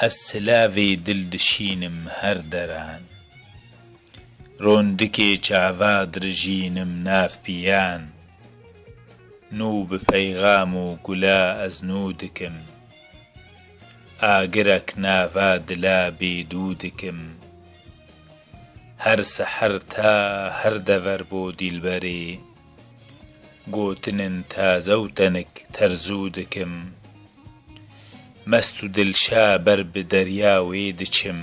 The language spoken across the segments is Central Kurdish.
ئەس سلاوێ دڵدشینم هەر دەران ڕۆندکێ چاوا درژینم ناف پیان نوو بە پەیغام و گولا ئەزنوو دکم ئاگرەک ناوا دلا بێدوو دکم هەر سەحەر تا هەر دەڤەر بۆ دیلبەرێ گوتنن تازە و تەنک تەرزوو دکم مەست و دڵشا بەر بە دەریاوێ دچم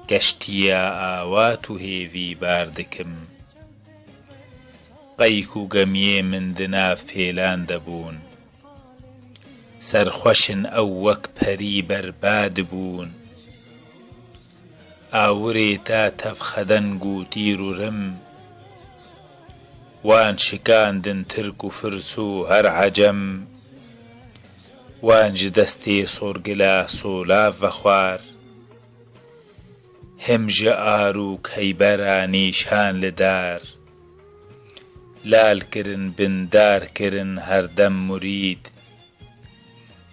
گەشتیە ئاوات و هێوی بار دکم قەیک و گەمیێ من دناف پێلان دەبوون سەرخۆشن ئەو وەک پەری بەرباد بوون ئاورێ تا تەفخەدەنگ و تیر و رم وان شکاندن ترک و فرس و هەر عەجەم وان ji destê sorgila solav vexwar him ji arûk heybera nîşan li dar lal kirin bindar kirin herdem murîd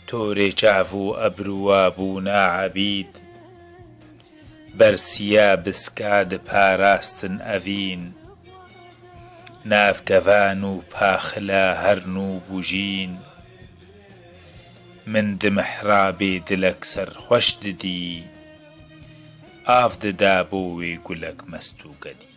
torê çav û ebruwa bûna ebîd bersiya biska diparastin evîn navkevan û paxila her nû bûjîn من di mihrabê dilek serxweş didî av dida bo wê gulek mest û gedî